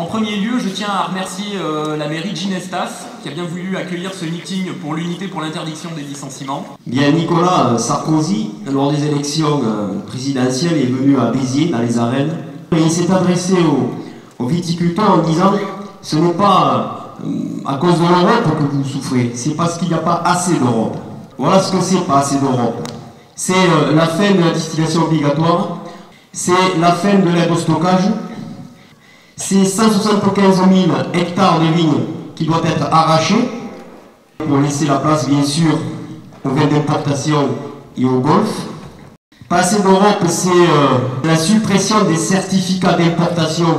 En premier lieu, je tiens à remercier la mairie de Ginestas qui a bien voulu accueillir ce meeting pour l'unité pour l'interdiction des licenciements. Bien, Nicolas Sarkozy, lors des élections présidentielles, est venu à Béziers, dans les arènes, et il s'est adressé aux viticulteurs en disant « Ce n'est pas à cause de l'Europe que vous souffrez, c'est parce qu'il n'y a pas assez d'Europe. » Voilà ce que c'est, pas assez d'Europe. C'est la fin de la distillation obligatoire, c'est la fin de l'aide au stockage, c'est 175 000 hectares de vignes qui doivent être arrachés pour laisser la place, bien sûr, aux vins d'importation et au golf. Pas assez d'Europe, c'est la suppression des certificats d'importation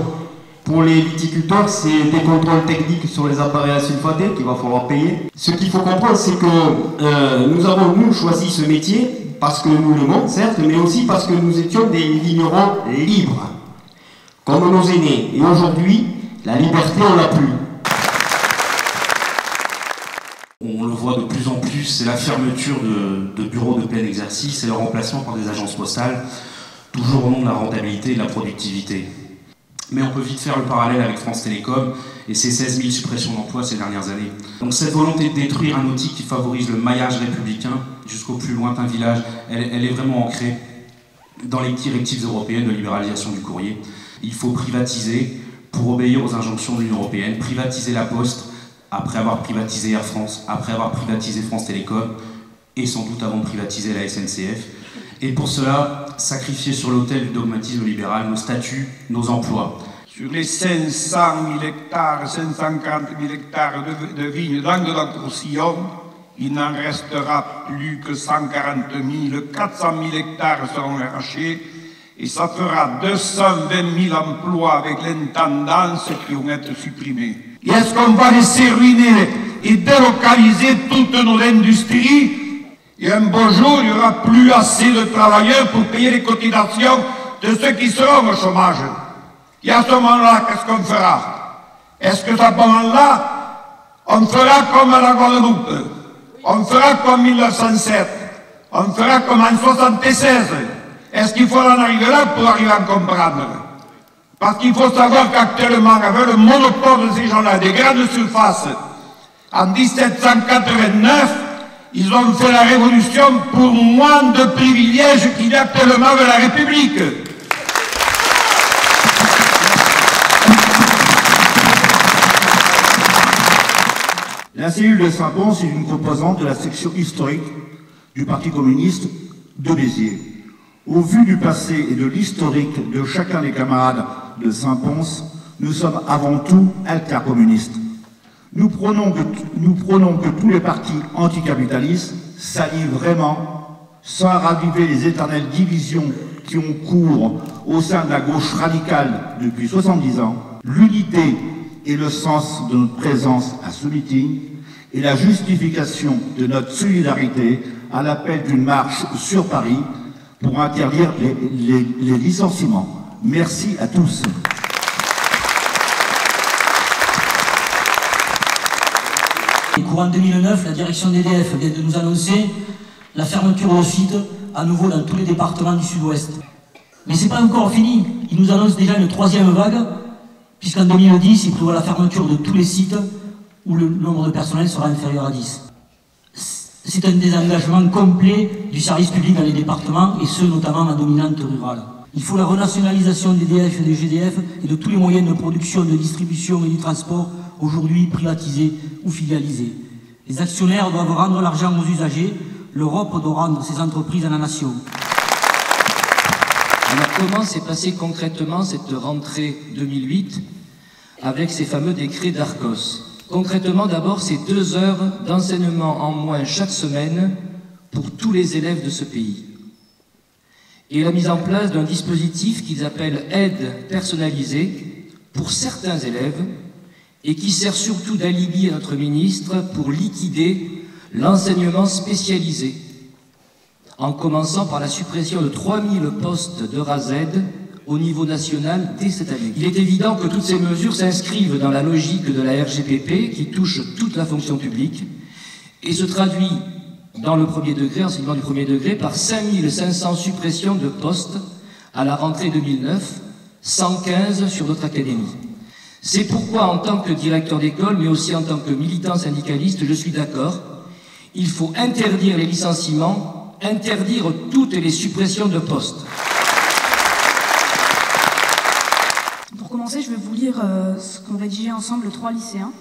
pour les viticulteurs, c'est des contrôles techniques sur les appareils à sulfater qu'il va falloir payer. Ce qu'il faut comprendre, c'est que nous avons, nous, choisi ce métier parce que nous l'aimons, certes, mais aussi parce que nous étions des vignerons libres, comme nos aînés. Et aujourd'hui, la liberté, on l'a plus. On le voit de plus en plus, c'est la fermeture de bureaux de plein exercice et leur remplacement par des agences postales, toujours au nom de la rentabilité et de la productivité. Mais on peut vite faire le parallèle avec France Télécom et ses 16 000 suppressions d'emplois ces dernières années. Donc cette volonté de détruire un outil qui favorise le maillage républicain jusqu'au plus lointain village, elle est vraiment ancrée dans les directives européennes de libéralisation du courrier. Il faut privatiser pour obéir aux injonctions de l'Union européenne, privatiser la Poste, après avoir privatisé Air France, après avoir privatisé France Télécom, et sans doute avant de privatiser la SNCF. Et pour cela, sacrifier sur l'autel du dogmatisme libéral nos statuts, nos emplois. Sur les 500 000 hectares, 540 000 hectares de vignes d'Anguedoc-Roussillon, il n'en restera plus que 140 000, 400 000 hectares seront arrachés, et ça fera 220 000 emplois avec l'intendance qui vont être supprimés. Et est-ce qu'on va laisser ruiner et délocaliser toutes nos industries? Et un beau jour, il n'y aura plus assez de travailleurs pour payer les cotisations de ceux qui seront au chômage. Et à ce moment-là, qu'est-ce qu'on fera? Est-ce que à ce moment-là, on fera comme à la Guadeloupe? On fera comme 1907? On fera comme en 1976? Est-ce qu'il faut en arriver là pour arriver à comprendre? Parce qu'il faut savoir qu'actuellement, avec le monopole de ces gens-là, des grandes surfaces, en 1789, ils ont fait la révolution pour moins de privilèges qu'il y a actuellement avec la République. La cellule de Saint-Pons est une composante de la section historique du Parti communiste de Béziers. Au vu du passé et de l'historique de chacun des camarades de Saint-Pons, nous sommes avant tout intercommunistes. Nous prônons que tous les partis anticapitalistes s'allient vraiment, sans raviver les éternelles divisions qui ont cours au sein de la gauche radicale depuis 70 ans. L'unité et le sens de notre présence à ce meeting et la justification de notre solidarité à l'appel d'une marche sur Paris pour interdire les licenciements. Merci à tous. Courant 2009, la direction d'EDF vient de nous annoncer la fermeture de sites à nouveau dans tous les départements du sud-ouest. Mais ce n'est pas encore fini. Ils nous annoncent déjà une troisième vague, puisqu'en 2010, ils prévoient la fermeture de tous les sites où le nombre de personnel sera inférieur à 10. C'est un désengagement complet du service public dans les départements, et ce, notamment en dominante rurale. Il faut la renationalisation d'EDF et de GDF et de tous les moyens de production, de distribution et du transport, aujourd'hui privatisés ou filialisés. Les actionnaires doivent rendre l'argent aux usagers, l'Europe doit rendre ses entreprises à la nation. Alors comment s'est passée concrètement cette rentrée 2008 avec ces fameux décrets d'Arcos? Concrètement, d'abord, c'est 2 heures d'enseignement en moins chaque semaine pour tous les élèves de ce pays. Et la mise en place d'un dispositif qu'ils appellent aide personnalisée pour certains élèves et qui sert surtout d'alibi à notre ministre pour liquider l'enseignement spécialisé, en commençant par la suppression de 3000 postes de RASED au niveau national dès cette année. Il est évident que toutes ces mesures s'inscrivent dans la logique de la RGPP qui touche toute la fonction publique et se traduit dans le premier degré, enseignement du premier degré, par 5500 suppressions de postes à la rentrée 2009, 115 sur notre académie. C'est pourquoi, en tant que directeur d'école, mais aussi en tant que militant syndicaliste, je suis d'accord. Il faut interdire les licenciements, interdire toutes les suppressions de postes. Pour commencer, je vais vous lire ce qu'ont rédigé ensemble 3 lycéens.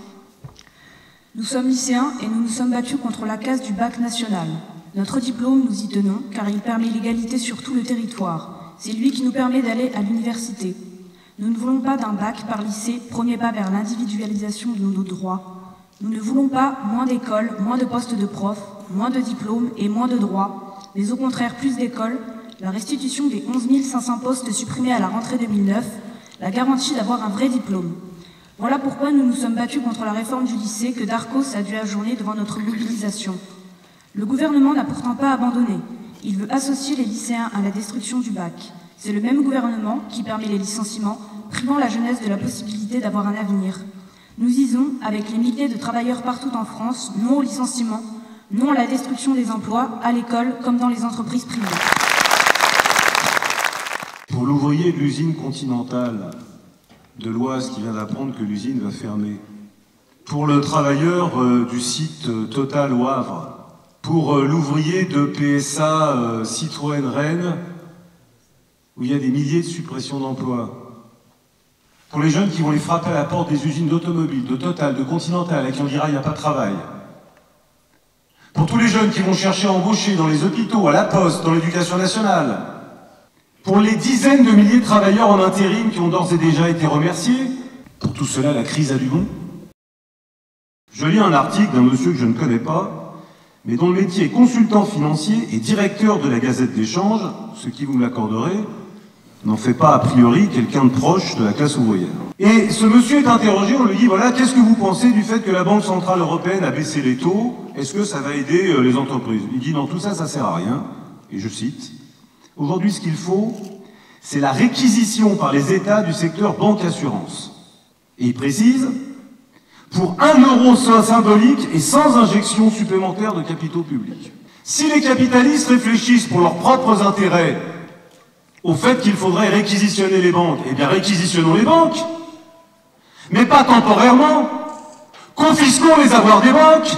Nous sommes lycéens et nous nous sommes battus contre la casse du bac national. Notre diplôme, nous y tenons, car il permet l'égalité sur tout le territoire. C'est lui qui nous permet d'aller à l'université. Nous ne voulons pas d'un bac par lycée, premier pas vers l'individualisation de nos droits. Nous ne voulons pas moins d'écoles, moins de postes de profs, moins de diplômes et moins de droits, mais au contraire plus d'écoles, la restitution des 11 500 postes supprimés à la rentrée 2009, la garantie d'avoir un vrai diplôme. Voilà pourquoi nous nous sommes battus contre la réforme du lycée que Darcos a dû ajourner devant notre mobilisation. Le gouvernement n'a pourtant pas abandonné. Il veut associer les lycéens à la destruction du bac. C'est le même gouvernement qui permet les licenciements, privant la jeunesse de la possibilité d'avoir un avenir. Nous disons, avec les milliers de travailleurs partout en France, non au licenciement, non à la destruction des emplois, à l'école comme dans les entreprises privées. Pour l'ouvrier de l'usine Continentale de l'Oise qui vient d'apprendre que l'usine va fermer, pour le travailleur du site Total au Havre, pour l'ouvrier de PSA Citroën Rennes, où il y a des milliers de suppressions d'emplois, pour les jeunes qui vont les frapper à la porte des usines d'automobile, de Total, de Continental, à qui on dira il n'y a pas de travail, pour tous les jeunes qui vont chercher à embaucher dans les hôpitaux, à la poste, dans l'éducation nationale, pour les dizaines de milliers de travailleurs en intérim qui ont d'ores et déjà été remerciés, pour tout cela, la crise a du bon. Je lis un article d'un monsieur que je ne connais pas, mais dont le métier est consultant financier et directeur de la Gazette des Changes, ce qui, vous me l'accorderez, n'en fait pas a priori quelqu'un de proche de la classe ouvrière. Et ce monsieur est interrogé, on lui dit, voilà, qu'est-ce que vous pensez du fait que la Banque Centrale Européenne a baissé les taux? Est-ce que ça va aider les entreprises? Il dit, non, tout ça, ça sert à rien. Et je cite, aujourd'hui, ce qu'il faut, c'est la réquisition par les États du secteur banque-assurance. Et il précise, pour 1 euro symbolique et sans injection supplémentaire de capitaux publics. Si les capitalistes réfléchissent pour leurs propres intérêts au fait qu'il faudrait réquisitionner les banques, eh bien réquisitionnons les banques, mais pas temporairement. Confisquons les avoirs des banques,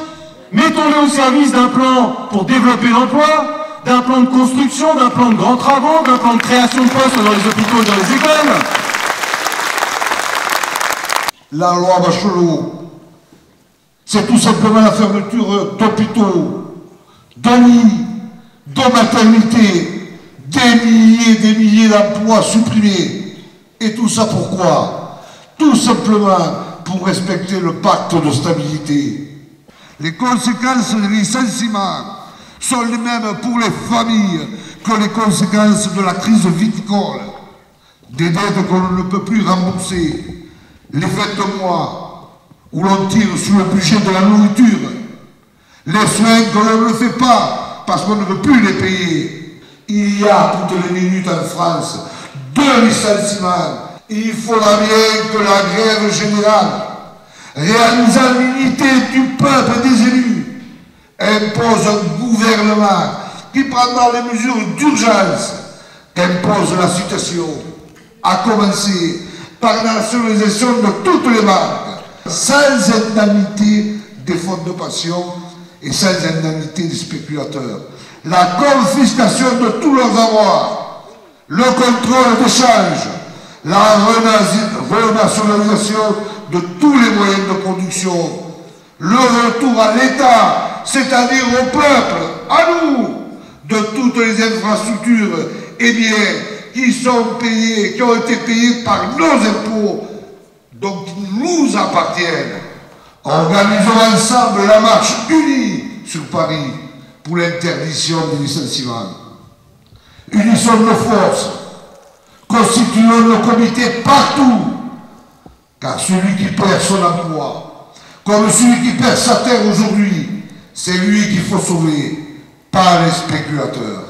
mettons-les au service d'un plan pour développer l'emploi, d'un plan de construction, d'un plan de grands travaux, d'un plan de création de postes dans les hôpitaux et dans les écoles. La loi Bachelot, c'est tout simplement la fermeture d'hôpitaux, de lits, de maternités, des milliers d'emplois supprimés. Et tout ça pourquoi? Tout simplement pour respecter le pacte de stabilité. Les conséquences des licenciements sont les mêmes pour les familles que les conséquences de la crise viticole. Des dettes qu'on ne peut plus rembourser, les fins de mois où l'on tire sur le budget de la nourriture, les soins que l'on ne fait pas parce qu'on ne veut plus les payer. Il y a toutes les minutes en France 2 licenciements. Il faudra bien que la grève générale, réalisant l'unité du peuple et des élus, impose un gouvernement qui prendra les mesures d'urgence qu'impose la situation, à commencer par la nationalisation de toutes les banques, sans indemnité des fonds de pension et sans indemnité des spéculateurs. La confiscation de tous leurs avoirs, le contrôle des changes, la renationalisation de tous les moyens de production, le retour à l'État, c'est-à-dire au peuple, à nous, de toutes les infrastructures et biens qui sont payés, qui ont été payés par nos impôts, donc qui nous appartiennent. Organisons ensemble la marche unie sur Paris pour l'interdiction des licenciements. Unissons nos forces, constituons nos comités partout, car celui qui perd son emploi, comme celui qui perd sa terre aujourd'hui, c'est lui qu'il faut sauver, pas les spéculateurs.